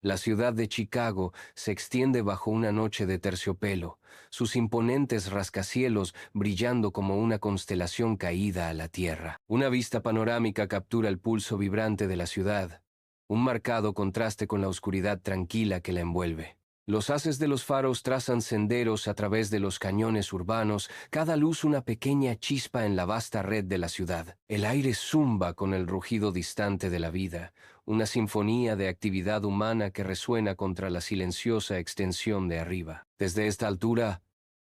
La ciudad de Chicago se extiende bajo una noche de terciopelo, sus imponentes rascacielos brillando como una constelación caída a la tierra. Una vista panorámica captura el pulso vibrante de la ciudad, un marcado contraste con la oscuridad tranquila que la envuelve. Los haces de los faros trazan senderos a través de los cañones urbanos, cada luz una pequeña chispa en la vasta red de la ciudad. El aire zumba con el rugido distante de la vida, una sinfonía de actividad humana que resuena contra la silenciosa extensión de arriba. Desde esta altura,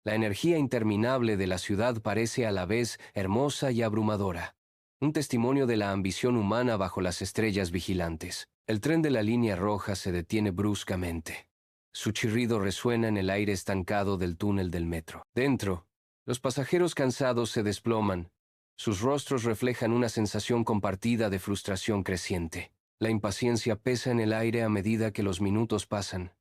la energía interminable de la ciudad parece a la vez hermosa y abrumadora, un testimonio de la ambición humana bajo las estrellas vigilantes. El tren de la línea roja se detiene bruscamente. Su chirrido resuena en el aire estancado del túnel del metro. Dentro, los pasajeros cansados se desploman. Sus rostros reflejan una sensación compartida de frustración creciente. La impaciencia pesa en el aire a medida que los minutos pasan,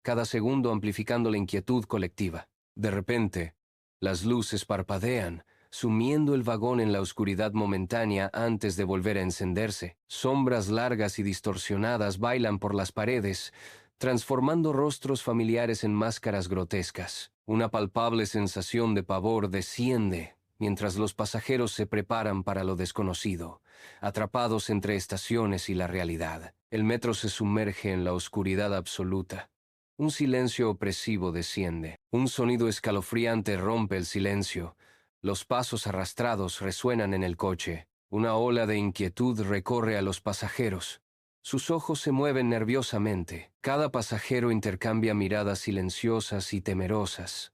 cada segundo amplificando la inquietud colectiva. De repente, las luces parpadean, sumiendo el vagón en la oscuridad momentánea antes de volver a encenderse. Sombras largas y distorsionadas bailan por las paredes, transformando rostros familiares en máscaras grotescas. Una palpable sensación de pavor desciende mientras los pasajeros se preparan para lo desconocido, atrapados entre estaciones y la realidad. El metro se sumerge en la oscuridad absoluta. Un silencio opresivo desciende. Un sonido escalofriante rompe el silencio. Los pasos arrastrados resuenan en el coche. Una ola de inquietud recorre a los pasajeros. Sus ojos se mueven nerviosamente. Cada pasajero intercambia miradas silenciosas y temerosas.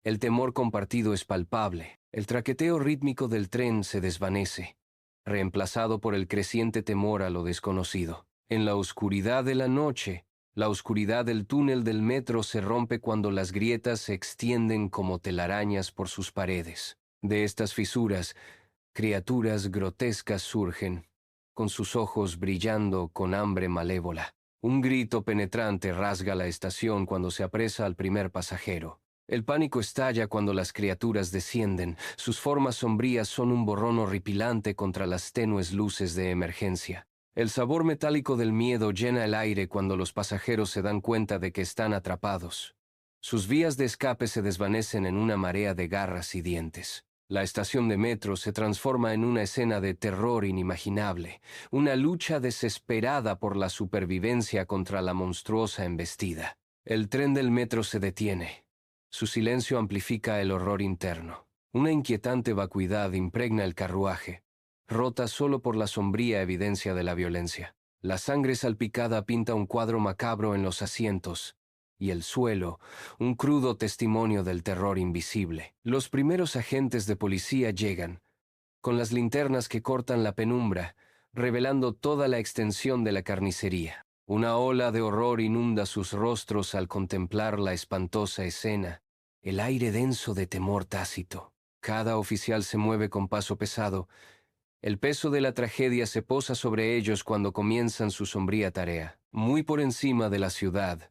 El temor compartido es palpable. El traqueteo rítmico del tren se desvanece, reemplazado por el creciente temor a lo desconocido. En la oscuridad de la noche, la oscuridad del túnel del metro se rompe cuando las grietas se extienden como telarañas por sus paredes. De estas fisuras, criaturas grotescas surgen, con sus ojos brillando con hambre malévola. Un grito penetrante rasga la estación cuando se apresa al primer pasajero. El pánico estalla cuando las criaturas descienden. Sus formas sombrías son un borrón horripilante contra las tenues luces de emergencia. El sabor metálico del miedo llena el aire cuando los pasajeros se dan cuenta de que están atrapados. Sus vías de escape se desvanecen en una marea de garras y dientes. La estación de metro se transforma en una escena de terror inimaginable, una lucha desesperada por la supervivencia contra la monstruosa embestida. El tren del metro se detiene. Su silencio amplifica el horror interno. Una inquietante vacuidad impregna el carruaje, rota solo por la sombría evidencia de la violencia. La sangre salpicada pinta un cuadro macabro en los asientos, y el suelo, un crudo testimonio del terror invisible. Los primeros agentes de policía llegan, con las linternas que cortan la penumbra, revelando toda la extensión de la carnicería. Una ola de horror inunda sus rostros al contemplar la espantosa escena, el aire denso de temor tácito. Cada oficial se mueve con paso pesado. El peso de la tragedia se posa sobre ellos cuando comienzan su sombría tarea. Muy por encima de la ciudad,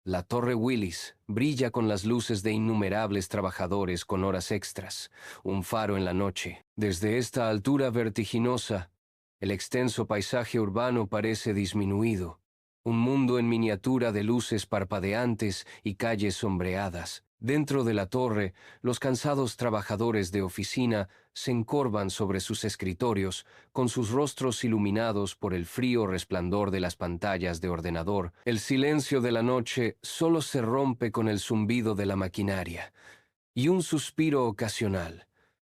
la Torre Willis brilla con las luces de innumerables trabajadores con horas extras, un faro en la noche. Desde esta altura vertiginosa, el extenso paisaje urbano parece disminuido, un mundo en miniatura de luces parpadeantes y calles sombreadas. Dentro de la torre, los cansados trabajadores de oficina se encorvan sobre sus escritorios, con sus rostros iluminados por el frío resplandor de las pantallas de ordenador. El silencio de la noche solo se rompe con el zumbido de la maquinaria y un suspiro ocasional,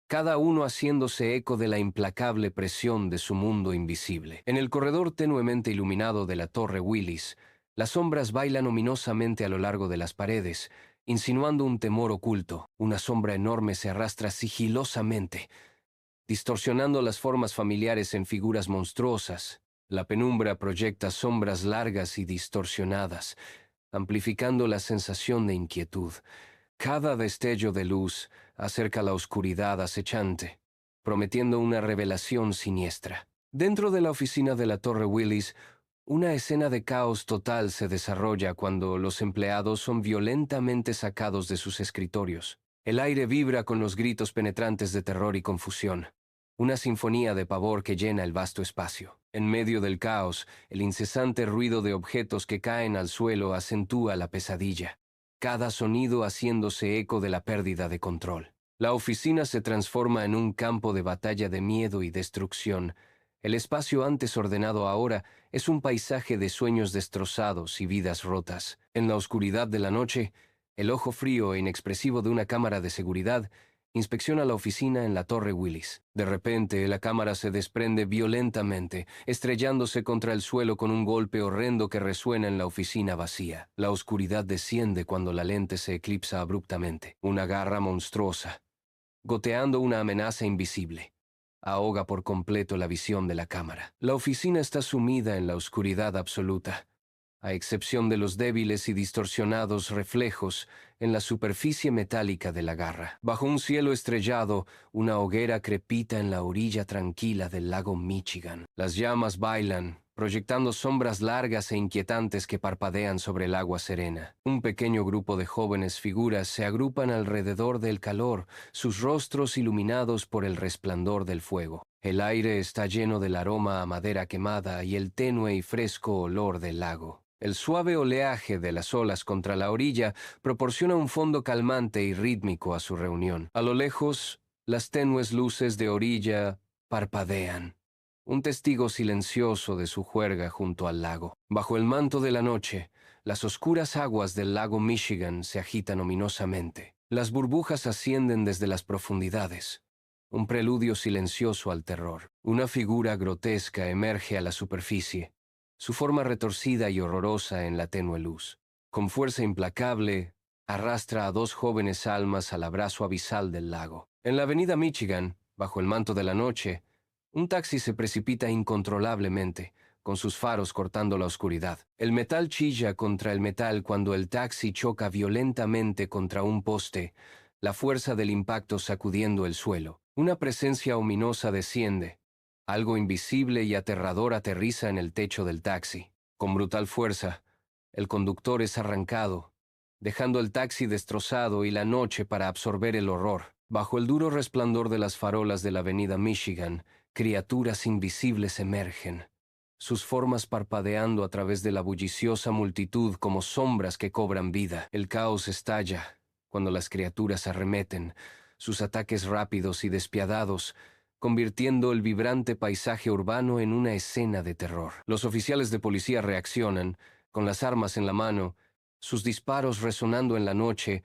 cada uno haciéndose eco de la implacable presión de su mundo invisible. En el corredor tenuemente iluminado de la Torre Willis, las sombras bailan ominosamente a lo largo de las paredes, insinuando un temor oculto. Una sombra enorme se arrastra sigilosamente, distorsionando las formas familiares en figuras monstruosas. La penumbra proyecta sombras largas y distorsionadas, amplificando la sensación de inquietud. Cada destello de luz acerca la oscuridad acechante, prometiendo una revelación siniestra. Dentro de la oficina de la Torre Willis, una escena de caos total se desarrolla cuando los empleados son violentamente sacados de sus escritorios. El aire vibra con los gritos penetrantes de terror y confusión. una sinfonía de pavor que llena el vasto espacio. En medio del caos, el incesante ruido de objetos que caen al suelo acentúa la pesadilla, cada sonido haciéndose eco de la pérdida de control. La oficina se transforma en un campo de batalla de miedo y destrucción. El espacio antes ordenado ahora es un paisaje de sueños destrozados y vidas rotas. En la oscuridad de la noche, el ojo frío e inexpresivo de una cámara de seguridad inspecciona la oficina en la Torre Willis. De repente, la cámara se desprende violentamente, estrellándose contra el suelo con un golpe horrendo que resuena en la oficina vacía. La oscuridad desciende cuando la lente se eclipsa abruptamente. Una garra monstruosa, goteando una amenaza invisible, ahoga por completo la visión de la cámara. La oficina está sumida en la oscuridad absoluta, a excepción de los débiles y distorsionados reflejos en la superficie metálica de la garra. Bajo un cielo estrellado, una hoguera crepita en la orilla tranquila del lago Michigan. Las llamas bailan, proyectando sombras largas e inquietantes que parpadean sobre el agua serena. Un pequeño grupo de jóvenes figuras se agrupan alrededor del calor, sus rostros iluminados por el resplandor del fuego. El aire está lleno del aroma a madera quemada y el tenue y fresco olor del lago. El suave oleaje de las olas contra la orilla proporciona un fondo calmante y rítmico a su reunión. A lo lejos, las tenues luces de orilla parpadean, un testigo silencioso de su juerga junto al lago. Bajo el manto de la noche, las oscuras aguas del lago Michigan se agitan ominosamente. Las burbujas ascienden desde las profundidades, un preludio silencioso al terror. Una figura grotesca emerge a la superficie, su forma retorcida y horrorosa en la tenue luz. Con fuerza implacable, arrastra a dos jóvenes almas al abrazo abisal del lago. En la avenida Michigan, bajo el manto de la noche, un taxi se precipita incontrolablemente, con sus faros cortando la oscuridad. El metal chilla contra el metal cuando el taxi choca violentamente contra un poste, la fuerza del impacto sacudiendo el suelo. Una presencia ominosa desciende. Algo invisible y aterrador aterriza en el techo del taxi. Con brutal fuerza, el conductor es arrancado, dejando el taxi destrozado y la noche para absorber el horror. Bajo el duro resplandor de las farolas de la avenida Michigan, criaturas invisibles emergen, sus formas parpadeando a través de la bulliciosa multitud como sombras que cobran vida. El caos estalla cuando las criaturas arremeten, sus ataques rápidos y despiadados, convirtiendo el vibrante paisaje urbano en una escena de terror. Los oficiales de policía reaccionan, con las armas en la mano, sus disparos resonando en la noche,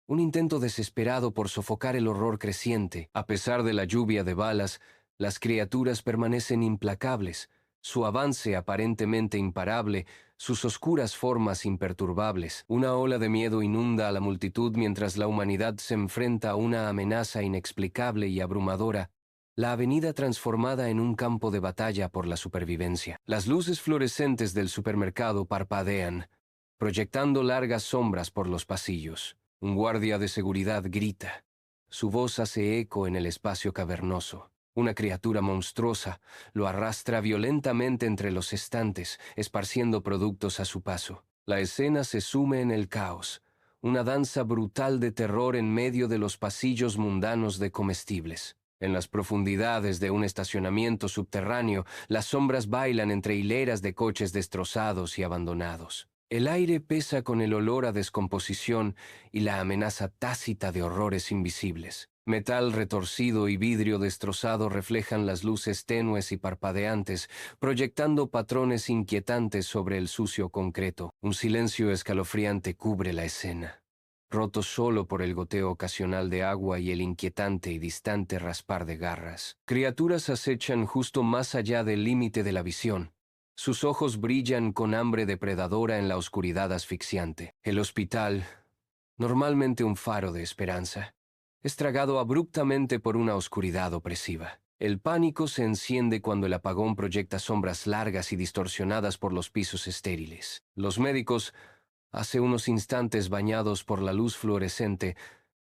un intento desesperado por sofocar el horror creciente. A pesar de la lluvia de balas, las criaturas permanecen implacables, su avance aparentemente imparable, sus oscuras formas imperturbables. Una ola de miedo inunda a la multitud mientras la humanidad se enfrenta a una amenaza inexplicable y abrumadora, la avenida transformada en un campo de batalla por la supervivencia. Las luces fluorescentes del supermercado parpadean, proyectando largas sombras por los pasillos. Un guardia de seguridad grita. Su voz hace eco en el espacio cavernoso. Una criatura monstruosa lo arrastra violentamente entre los estantes, esparciendo productos a su paso. La escena se sume en el caos, una danza brutal de terror en medio de los pasillos mundanos de comestibles. En las profundidades de un estacionamiento subterráneo, las sombras bailan entre hileras de coches destrozados y abandonados. El aire pesa con el olor a descomposición y la amenaza tácita de horrores invisibles. Metal retorcido y vidrio destrozado reflejan las luces tenues y parpadeantes, proyectando patrones inquietantes sobre el sucio concreto. Un silencio escalofriante cubre la escena, roto solo por el goteo ocasional de agua y el inquietante y distante raspar de garras. Criaturas acechan justo más allá del límite de la visión. Sus ojos brillan con hambre depredadora en la oscuridad asfixiante. El hospital, normalmente un faro de esperanza, es tragado abruptamente por una oscuridad opresiva. El pánico se enciende cuando el apagón proyecta sombras largas y distorsionadas por los pisos estériles. Los médicos, hace unos instantes bañados por la luz fluorescente,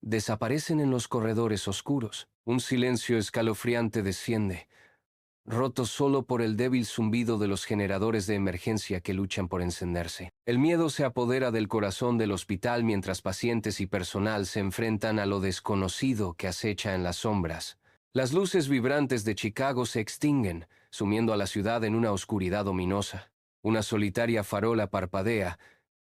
desaparecen en los corredores oscuros. Un silencio escalofriante desciende, roto solo por el débil zumbido de los generadores de emergencia que luchan por encenderse. El miedo se apodera del corazón del hospital mientras pacientes y personal se enfrentan a lo desconocido que acecha en las sombras, Las luces vibrantes de Chicago se extinguen, sumiendo a la ciudad en una oscuridad ominosa. Una solitaria farola parpadea,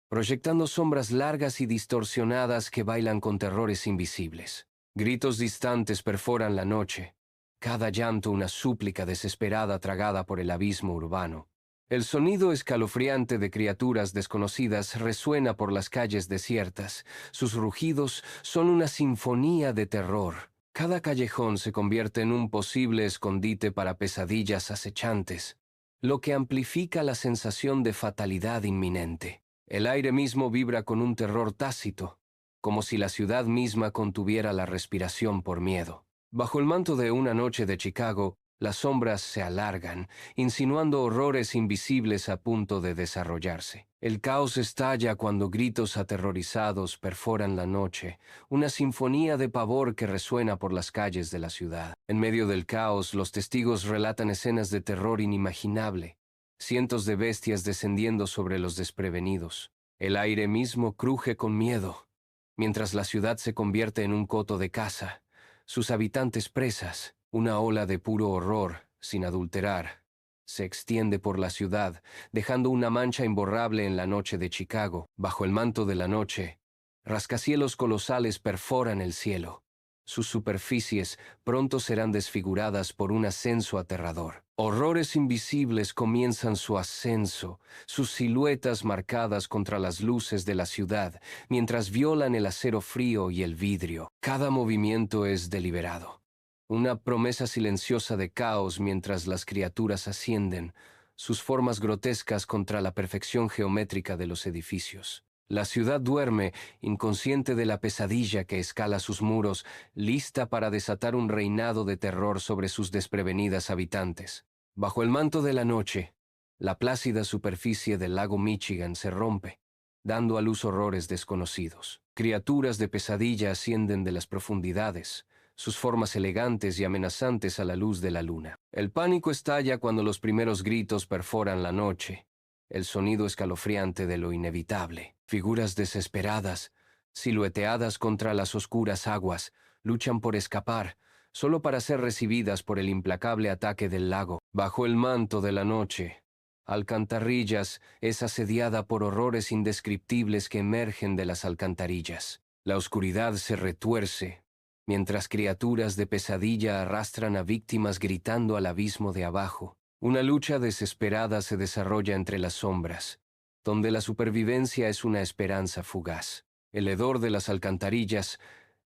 proyectando sombras largas y distorsionadas que bailan con terrores invisibles. Gritos distantes perforan la noche, cada llanto una súplica desesperada tragada por el abismo urbano. El sonido escalofriante de criaturas desconocidas resuena por las calles desiertas. Sus rugidos son una sinfonía de terror. Cada callejón se convierte en un posible escondite para pesadillas acechantes, lo que amplifica la sensación de fatalidad inminente. El aire mismo vibra con un terror tácito, como si la ciudad misma contuviera la respiración por miedo. Bajo el manto de una noche de Chicago, las sombras se alargan, insinuando horrores invisibles a punto de desarrollarse. El caos estalla cuando gritos aterrorizados perforan la noche, una sinfonía de pavor que resuena por las calles de la ciudad. En medio del caos, los testigos relatan escenas de terror inimaginable, cientos de bestias descendiendo sobre los desprevenidos. El aire mismo cruje con miedo, mientras la ciudad se convierte en un coto de caza, sus habitantes presas. Una ola de puro horror, sin adulterar, se extiende por la ciudad, dejando una mancha imborrable en la noche de Chicago. Bajo el manto de la noche, rascacielos colosales perforan el cielo. Sus superficies pronto serán desfiguradas por un ascenso aterrador. Horrores invisibles comienzan su ascenso, sus siluetas marcadas contra las luces de la ciudad, mientras violan el acero frío y el vidrio. Cada movimiento es deliberado. Una promesa silenciosa de caos mientras las criaturas ascienden, sus formas grotescas contra la perfección geométrica de los edificios. La ciudad duerme, inconsciente de la pesadilla que escala sus muros, lista para desatar un reinado de terror sobre sus desprevenidas habitantes. Bajo el manto de la noche, la plácida superficie del lago Michigan se rompe, dando a luz horrores desconocidos. Criaturas de pesadilla ascienden de las profundidades, sus formas elegantes y amenazantes a la luz de la luna. El pánico estalla cuando los primeros gritos perforan la noche, el sonido escalofriante de lo inevitable. Figuras desesperadas, silueteadas contra las oscuras aguas, luchan por escapar, solo para ser recibidas por el implacable ataque del lago. Bajo el manto de la noche, Alcantarillas es asediada por horrores indescriptibles que emergen de las alcantarillas. La oscuridad se retuerce, mientras criaturas de pesadilla arrastran a víctimas gritando al abismo de abajo. Una lucha desesperada se desarrolla entre las sombras, donde la supervivencia es una esperanza fugaz. El hedor de las alcantarillas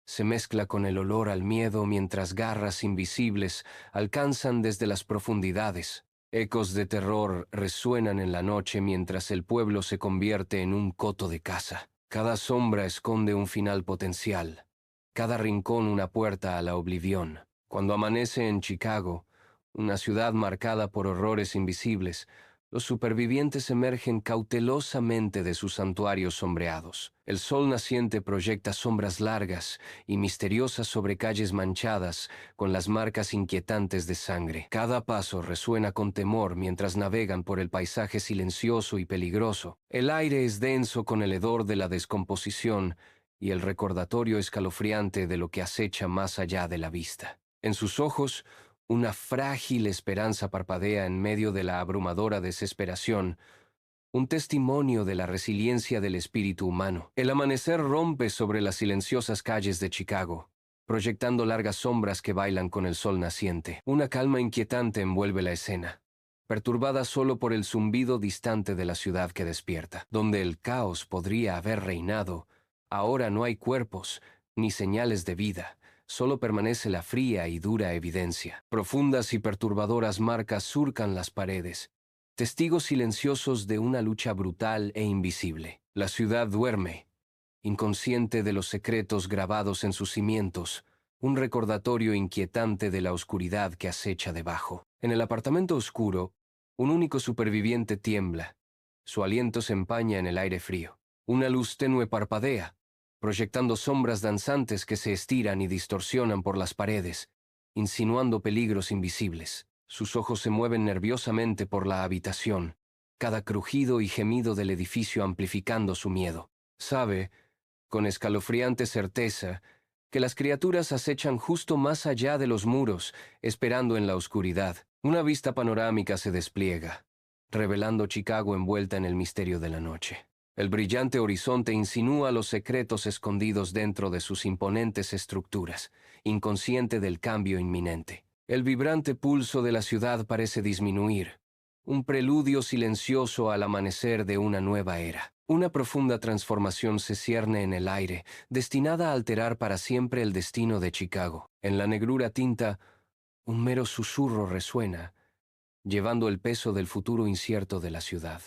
se mezcla con el olor al miedo mientras garras invisibles alcanzan desde las profundidades. Ecos de terror resuenan en la noche mientras el pueblo se convierte en un coto de caza. Cada sombra esconde un final potencial, cada rincón una puerta a la oblivión. Cuando amanece en Chicago, una ciudad marcada por horrores invisibles, los supervivientes emergen cautelosamente de sus santuarios sombreados. El sol naciente proyecta sombras largas y misteriosas sobre calles manchadas con las marcas inquietantes de sangre. Cada paso resuena con temor mientras navegan por el paisaje silencioso y peligroso. El aire es denso con el hedor de la descomposición y el recordatorio escalofriante de lo que acecha más allá de la vista. En sus ojos, una frágil esperanza parpadea en medio de la abrumadora desesperación, un testimonio de la resiliencia del espíritu humano. El amanecer rompe sobre las silenciosas calles de Chicago, proyectando largas sombras que bailan con el sol naciente. Una calma inquietante envuelve la escena, perturbada solo por el zumbido distante de la ciudad que despierta. Donde el caos podría haber reinado, ahora no hay cuerpos ni señales de vida. Solo permanece la fría y dura evidencia. Profundas y perturbadoras marcas surcan las paredes, testigos silenciosos de una lucha brutal e invisible. La ciudad duerme, inconsciente de los secretos grabados en sus cimientos, un recordatorio inquietante de la oscuridad que acecha debajo. En el apartamento oscuro, un único superviviente tiembla. Su aliento se empaña en el aire frío. Una luz tenue parpadea, proyectando sombras danzantes que se estiran y distorsionan por las paredes, insinuando peligros invisibles. Sus ojos se mueven nerviosamente por la habitación, cada crujido y gemido del edificio amplificando su miedo. Sabe, con escalofriante certeza, que las criaturas acechan justo más allá de los muros, esperando en la oscuridad. Una vista panorámica se despliega, revelando Chicago envuelta en el misterio de la noche. El brillante horizonte insinúa los secretos escondidos dentro de sus imponentes estructuras, inconsciente del cambio inminente. El vibrante pulso de la ciudad parece disminuir, un preludio silencioso al amanecer de una nueva era. Una profunda transformación se cierne en el aire, destinada a alterar para siempre el destino de Chicago. En la negrura tinta, un mero susurro resuena, llevando el peso del futuro incierto de la ciudad.